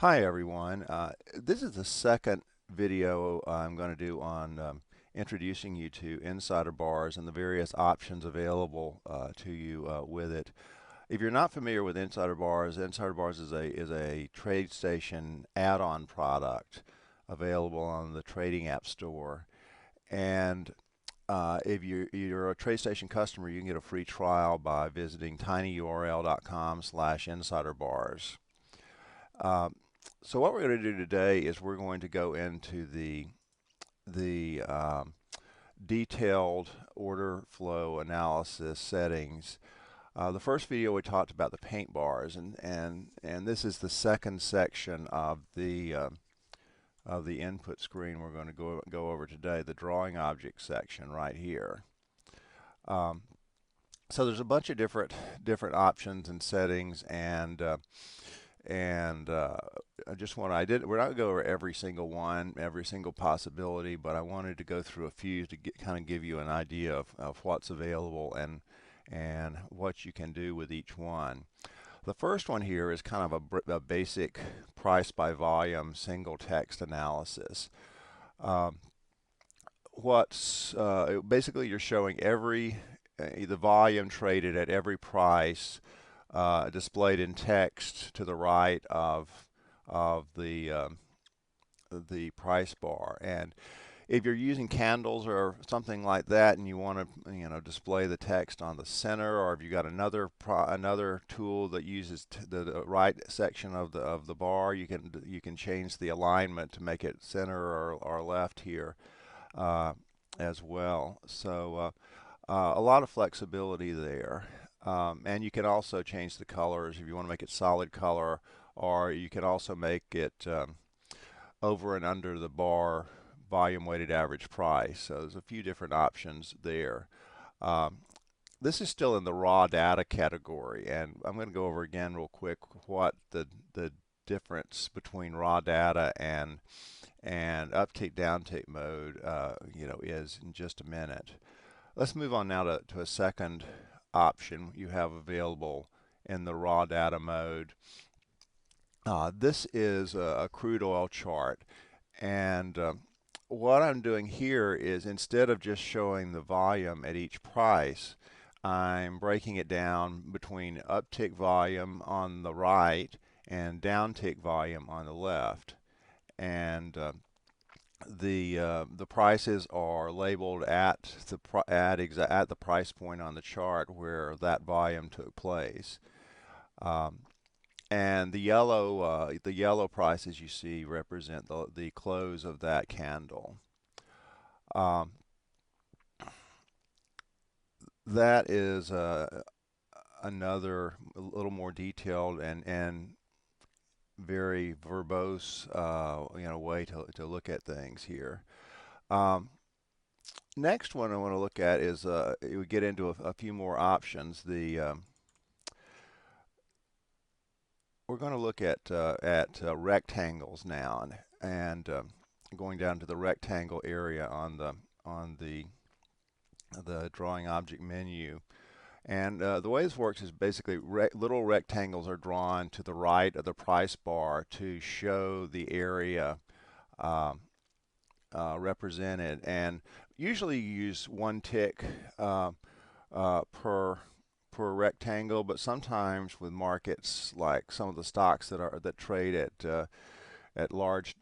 Hi everyone. This is the second video I'm going to do on introducing you to insider bars and the various options available to you with it. If you're not familiar with insider bars is a TradeStation add-on product available on the trading app store. And if you're a TradeStation customer, you can get a free trial by visiting tinyurl.com/insiderbars. So what we're going to do today is we're going to go into the detailed order flow analysis settings. The first video we talked about the paint bars, and this is the second section of the input screen we're going to go over today, the drawing object section right here. So there's a bunch of different options and settings, and I just want we're not going to go over every single one, every single possibility, but I wanted to go through a few to kind of give you an idea of what's available and what you can do with each one. The first one here is kind of a basic price by volume single text analysis. Basically you're showing the volume traded at every price displayed in text to the right of the price bar. And if you're using candles or something like that, and you want to display the text on the center, or if you got another tool that uses the right section of the bar, you can change the alignment to make it center or left here as well. So a lot of flexibility there. And you can also change the colors if you want to make it solid color, or you can also make it over and under the bar volume weighted average price. So there's a few different options there. This is still in the raw data category, and I'm going to go over again real quick what the difference between raw data and uptake downtake mode is in just a minute. Let's move on now to a second option you have available in the raw data mode. This is a crude oil chart, and what I'm doing here is, instead of just showing the volume at each price, I'm breaking it down between uptick volume on the right and downtick volume on the left. And the prices are labeled at the price point on the chart where that volume took place. And the yellow prices you see represent the close of that candle. That is another a little more detailed and very verbose way to look at things here. Next one I want to look at is we get into a few more options. We're going to look at rectangles now, and going down to the rectangle area on the drawing object menu. And the way this works is basically little rectangles are drawn to the right of the price bar to show the area represented. And usually you use one tick per rectangle, but sometimes with markets like some of the stocks that trade at large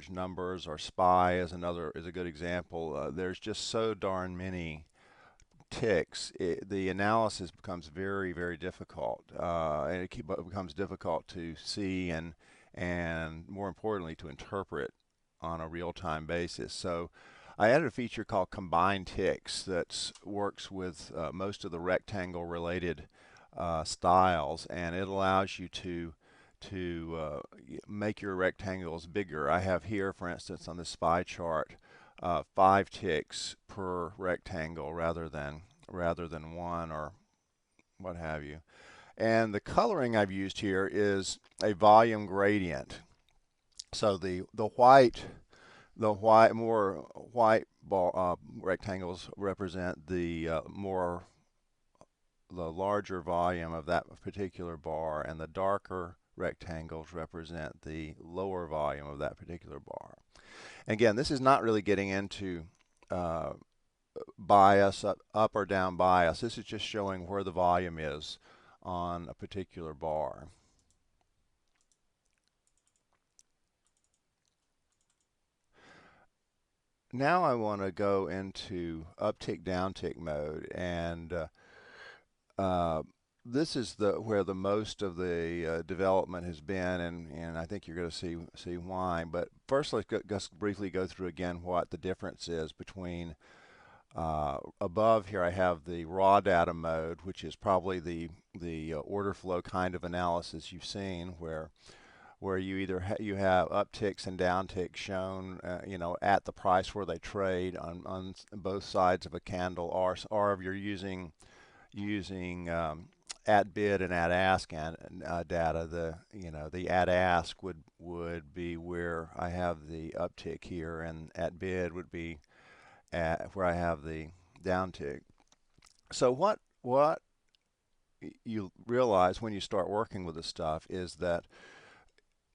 numbers, or SPY is a good example. There's just so darn many ticks, the analysis becomes very difficult, and it becomes difficult to see and more importantly to interpret on a real-time basis. So I added a feature called combined ticks that works with most of the rectangle related styles, and it allows you to make your rectangles bigger. I have here, for instance, on the SPY chart, 5 ticks per rectangle rather than one, or what have you. And the coloring I've used here is a volume gradient. So the more white rectangles represent the larger volume of that particular bar, and the darker rectangles represent the lower volume of that particular bar. Again, this is not really getting into bias, up or down bias. This is just showing where the volume is on a particular bar. Now I want to go into uptick downtick mode, and this is where the most of the development has been, and I think you're going to see why. But first, let's just briefly go through again what the difference is between above here. I have the raw data mode, which is probably the order flow kind of analysis you've seen, where you either you have upticks and downticks shown, you know, at the price where they trade on both sides of a candle, or if you're using at bid and at ask data. The at ask would be where I have the uptick here, and at bid would be where I have the downtick. So what you realize when you start working with this stuff is that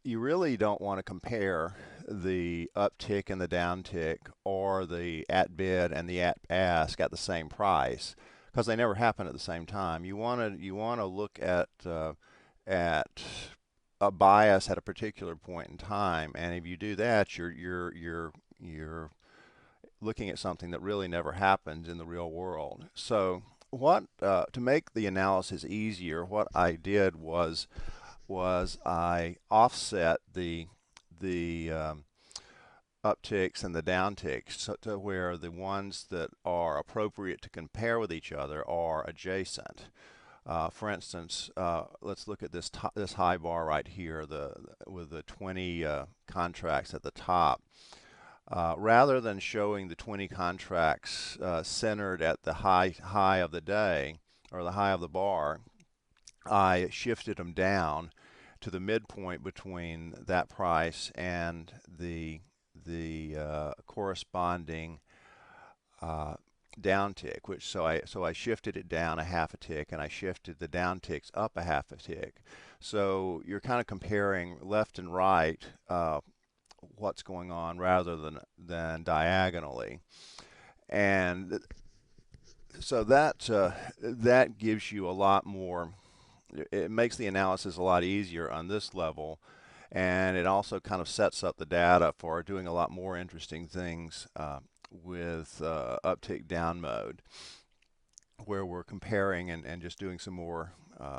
you really don't want to compare the uptick and the downtick, or the at bid and the at ask at the same price, because they never happen at the same time. You want to look at a bias at a particular point in time, and if you do that, you're looking at something that really never happens in the real world. So what to make the analysis easier, what I did was I offset the upticks and the downticks so to where the ones that are appropriate to compare with each other are adjacent. For instance, let's look at this high bar right here, with the 20 contracts at the top. Rather than showing the 20 contracts centered at the high of the day, or the high of the bar, I shifted them down to the midpoint between that price and the corresponding downtick, so I shifted it down a half a tick, and I shifted the downticks up a half a tick. So you're kind of comparing left and right what's going on, rather than diagonally. And so that gives you a lot more. It makes the analysis a lot easier on this level, and it also kind of sets up the data for doing a lot more interesting things with uptick down mode, where we're comparing and just doing some more,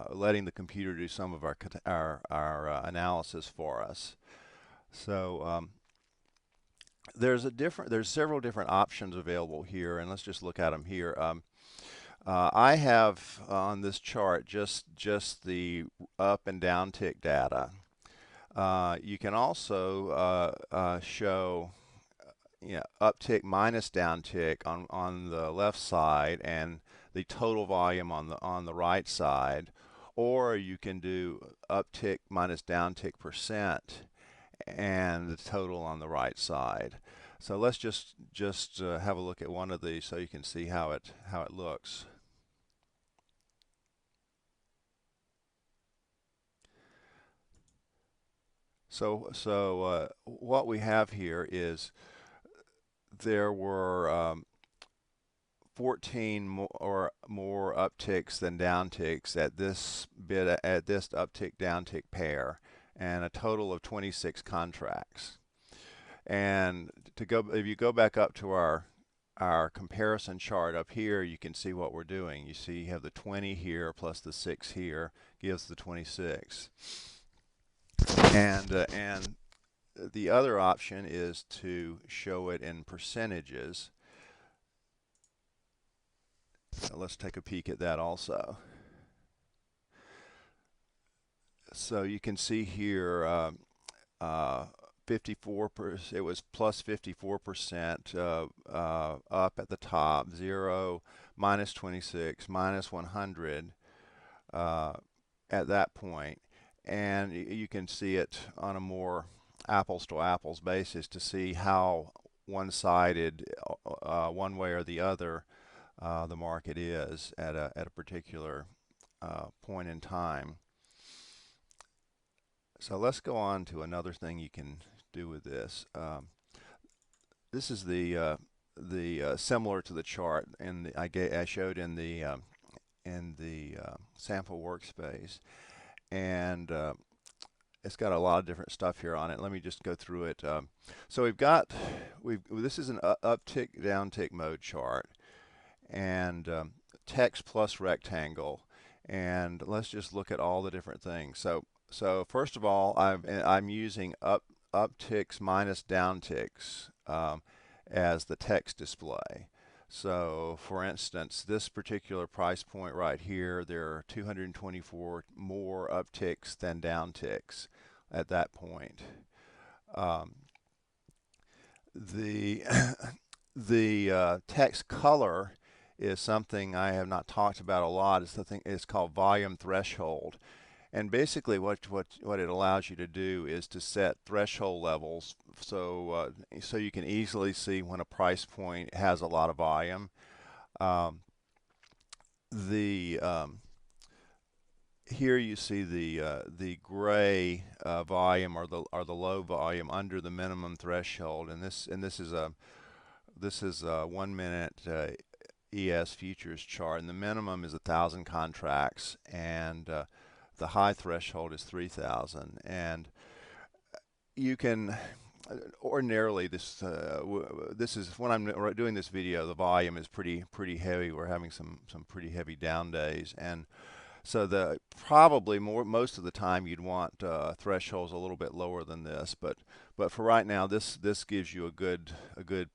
letting the computer do some of our analysis for us. So there's several different options available here, and let's just look at them here. I have on this chart just the up and down tick data. You can also show, uptick minus downtick on the left side, and the total volume on the right side, or you can do uptick minus downtick percent and the total on the right side. So let's just have a look at one of these so you can see how it looks. So what we have here is there were 14 more upticks than downticks at this uptick downtick pair, and a total of 26 contracts. And if you go back up to our comparison chart up here, you can see what we're doing. You see you have the 20 here plus the 6 here gives the 26. And the other option is to show it in percentages. So let's take a peek at that also. So you can see here 54%, it was plus 54% up at the top, 0, minus 26, minus 100 at that point. And you can see it on a more apples to apples basis to see how one-sided, one way or the other, the market is at a particular point in time. So let's go on to another thing you can do with this. This is the similar to the chart, and I showed in the sample workspace, and it's got a lot of different stuff here on it. Let me just go through it. So this is an uptick downtick mode chart, and text plus rectangle, and let's just look at all the different things. So first of all, I'm using upticks minus downticks as the text display. So for instance, this particular price point right here, there are 224 more upticks than downticks at that point. The the text color is something I have not talked about a lot. It's called volume threshold. And basically what it allows you to do is to set threshold levels so you can easily see when a price point has a lot of volume. The Here you see the gray volume or the low volume under the minimum threshold, and this is a 1 minute ES futures chart, and the minimum is 1,000 contracts, and the high threshold is 3,000. And you can ordinarily this is when I'm doing this video, the volume is pretty heavy. We're having some pretty heavy down days, and so probably most of the time you'd want thresholds a little bit lower than this, but for right now, this gives you a good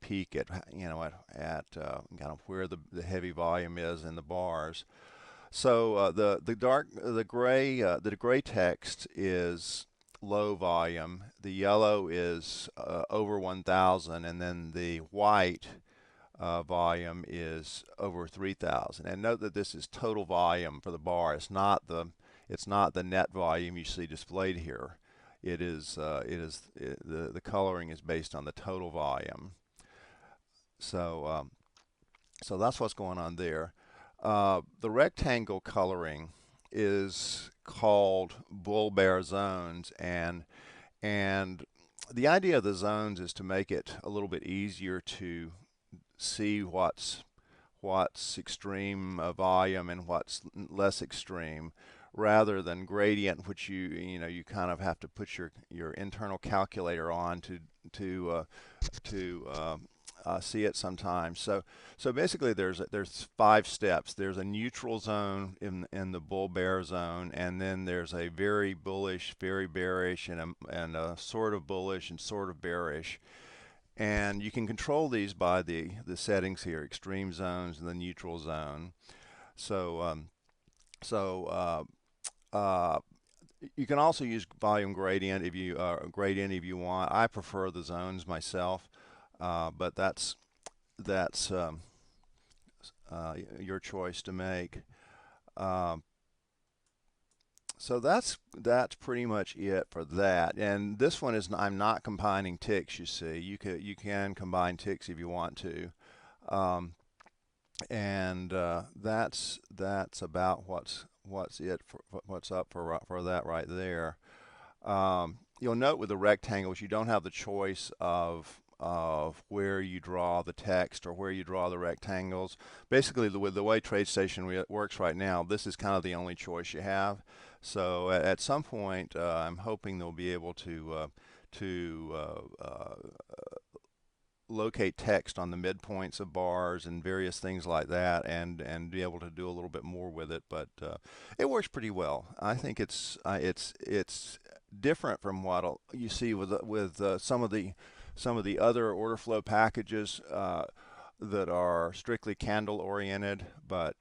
peek at at kind of where the heavy volume is in the bars. So the gray text is low volume. The yellow is over 1,000, and then the white volume is over 3,000. And note that this is total volume for the bar. It's not the net volume you see displayed here. The coloring is based on the total volume. So so that's what's going on there. The rectangle coloring is called bull bear zones, and the idea of the zones is to make it a little bit easier to see what's extreme volume and what's less extreme, rather than gradient, which you kind of have to put your internal calculator on to see it sometimes. So basically, there's 5 steps. There's a neutral zone in the bull bear zone, and then there's a very bullish, very bearish, and a sort of bullish and sort of bearish. And you can control these by the settings here: extreme zones and the neutral zone. So you can also use volume gradient if you want. I prefer the zones myself, but that's your choice to make. So that's pretty much it for that. And this one is I'm not combining ticks. You see, you can combine ticks if you want to, and that's about what's up for that right there. You'll note with the rectangles, you don't have the choice of where you draw the text or where you draw the rectangles. Basically, with the way TradeStation works right now, this is kind of the only choice you have. So at some point, I'm hoping they'll be able to locate text on the midpoints of bars and various things like that, and be able to do a little bit more with it. But it works pretty well. I think it's different from what you see with some of the other order flow packages that are strictly candle oriented, but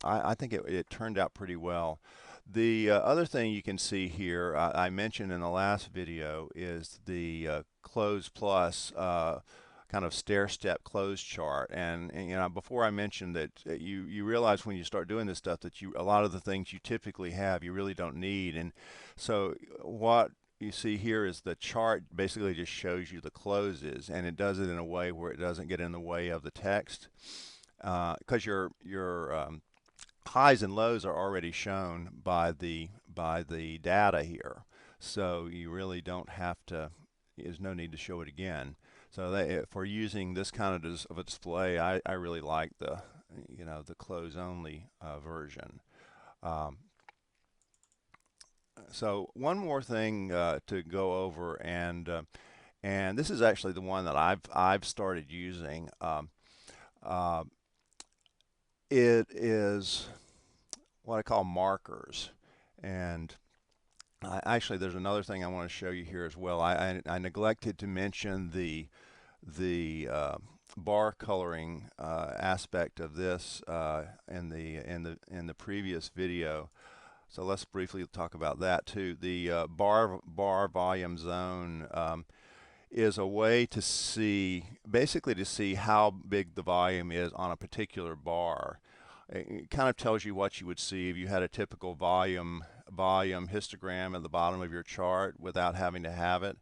I think it turned out pretty well. The other thing you can see here, I mentioned in the last video, is the close plus kind of stair-step close chart. And before I mentioned that you realize when you start doing this stuff that a lot of the things you typically have you really don't need. And so what you see here is the chart basically just shows you the closes, and it does it in a way where it doesn't get in the way of the text, because your highs and lows are already shown by the the data here. So you really don't have to, there's no need to show it again. So for using this kind of a display, I really like the, the close only version. So one more thing to go over, and this is actually the one that I've started using. Uh, it is what I call markers, and actually there's another thing I want to show you here as well. I neglected to mention the bar coloring aspect of this in the previous video. So let's briefly talk about that too. The bar volume zone is a way to see, basically to see how big the volume is on a particular bar. It kind of tells you what you would see if you had a typical volume histogram at the bottom of your chart without having to have it.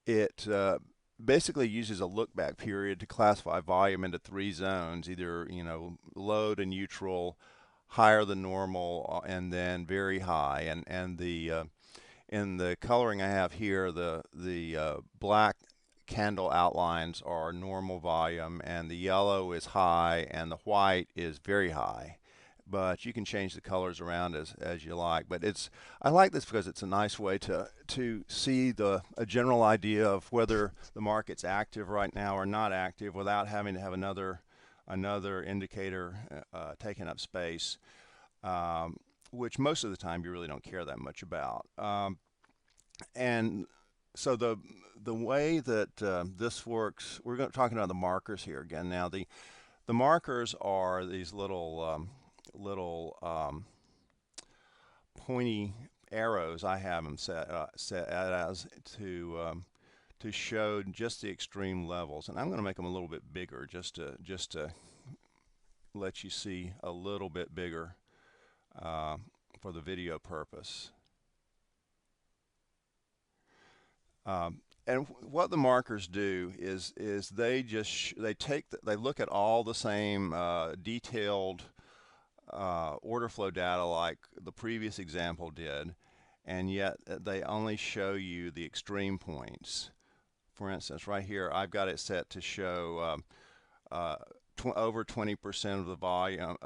It basically uses a look back period to classify volume into three zones, either low to neutral, higher than normal, and then very high. And the in the coloring I have here, the black candle outlines are normal volume, and the yellow is high, and the white is very high. But you can change the colors around as you like. But I like this because it's a nice way to see a general idea of whether the market's active right now or not active without having to have another indicator taking up space, which most of the time you really don't care that much about. And so the way that this works, we're talking about the markers here again. Now the markers are these little pointy arrows. I have them set as to show just the extreme levels, and I'm going to make them a little bit bigger just to let you see a little bit bigger for the video purpose. And what the markers do is they look at all the same detailed order flow data like the previous example did, and yet they only show you the extreme points. For instance, right here I've got it set to show over 20% of the volume,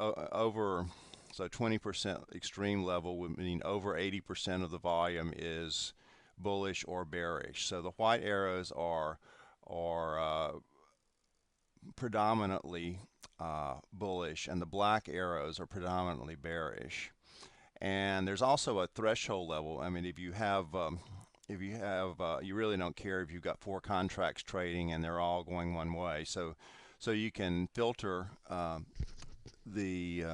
so 20% extreme level would mean over 80% of the volume is bullish or bearish. So the white arrows are predominantly bullish, and the black arrows are predominantly bearish. And there's also a threshold level. I mean, if you have you really don't care if you've got 4 contracts trading and they're all going one way. So you can filter the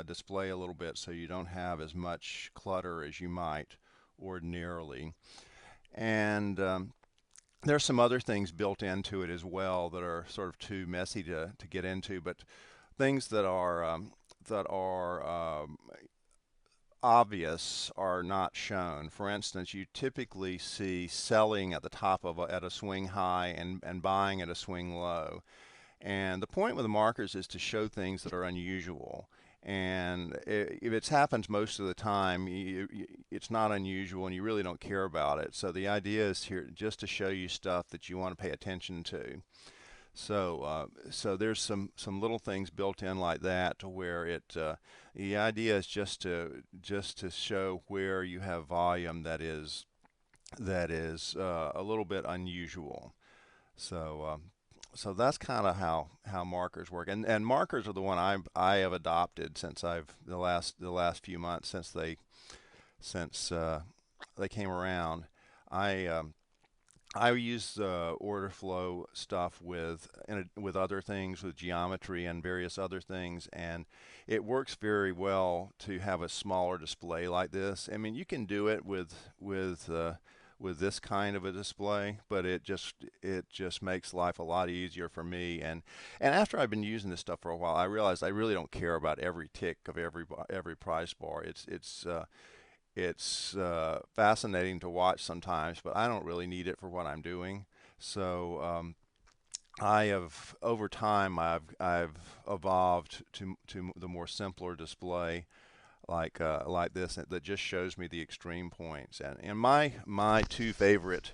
display a little bit so you don't have as much clutter as you might ordinarily. And there's some other things built into it as well that are sort of too messy to get into, but things that are obvious are not shown. For instance, you typically see selling at the top of at a swing high and buying at a swing low. And the point with the markers is to show things that are unusual. And if it happens most of the time, it's not unusual and you really don't care about it. So the idea is here just to show you stuff that you want to pay attention to. So there's some little things built in like that to where the idea is just to show where you have volume that is a little bit unusual. So that's kind of how markers work, and markers are the one I have adopted since the last few months since they came around. I use order flow stuff with other things, with geometry and various other things, and it works very well to have a smaller display like this. I mean, you can do it with this kind of a display, but it just makes life a lot easier for me. And after I've been using this stuff for a while, I realized I really don't care about every tick of every price bar. It's fascinating to watch sometimes, but I don't really need it for what I'm doing. So I have over time I've evolved to the more simpler display like this that just shows me the extreme points. And my two favorite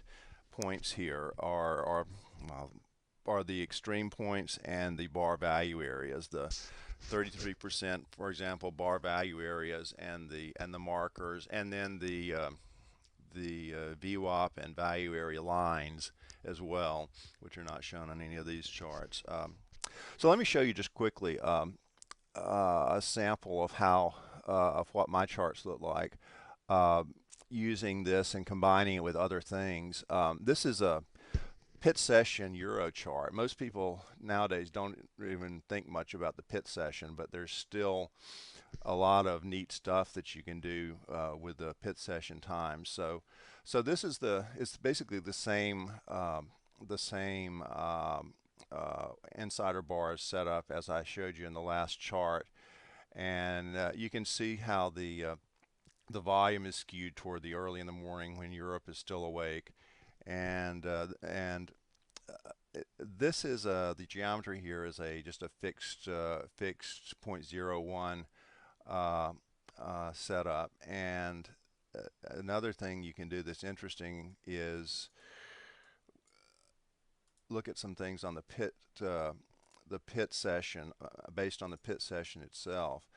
points here well, are the extreme points and the bar value areas. The 33%, for example, bar value areas and the markers, and then the VWAP and value area lines as well, which are not shown on any of these charts. So let me show you just quickly a sample of how of what my charts look like uh, using this and combining it with other things. This is a pit session Euro chart. Most people nowadays don't even think much about the pit session, but there's still a lot of neat stuff that you can do with the pit session times. So this is it's basically the same insider bars setup as I showed you in the last chart, and you can see how the volume is skewed toward the early in the morning when Europe is still awake, and this is the geometry here is just a fixed zero point zero 0.01 setup. And another thing you can do that's interesting is look at some things on the pit session based on the pit session itself.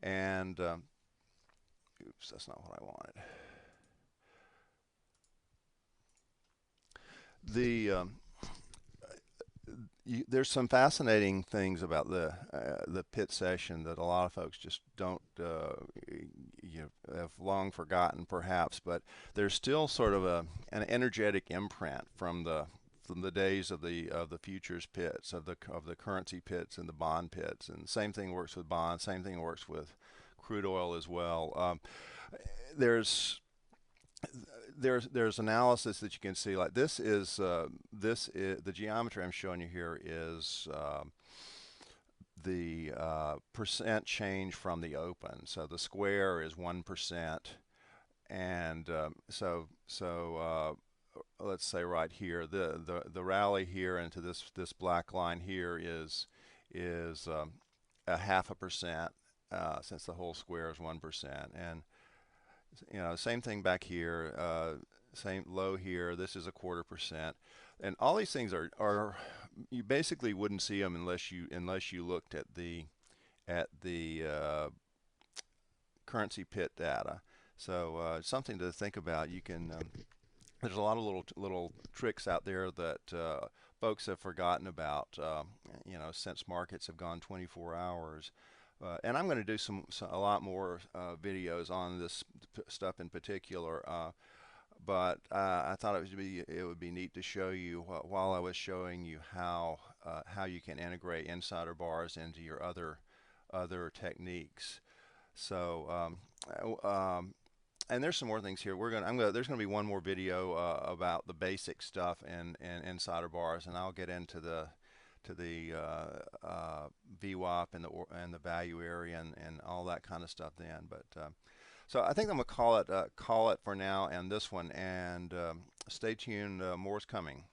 And oops, that's not what I wanted. The there's some fascinating things about the pit session that a lot of folks just don't have long forgotten, perhaps. But there's still sort of an energetic imprint from the days of the futures pits, of the currency pits and the bond pits. And same thing works with bonds. Same thing works with crude oil as well. There's there's analysis that you can see, like this is the geometry I'm showing you here is the percent change from the open. So the square is 1%, and let's say right here the rally here into this black line here is a 0.5%, since the whole square is 1%. And same thing back here, same low here. This is a 0.25%, and all these things are you basically wouldn't see them unless you looked at the currency pit data. So something to think about. You can there's a lot of little tricks out there that folks have forgotten about. Since markets have gone 24 hours. And I'm going to do a lot more videos on this stuff in particular. But I thought it would be neat to show you while I was showing you how you can integrate insider bars into your other techniques. So and there's some more things here. There's gonna be one more video about the basic stuff and insider bars, and I'll get into the VWAP and the value area and all that kind of stuff then. But so I think I'm gonna call it for now and this one, and stay tuned. More's coming.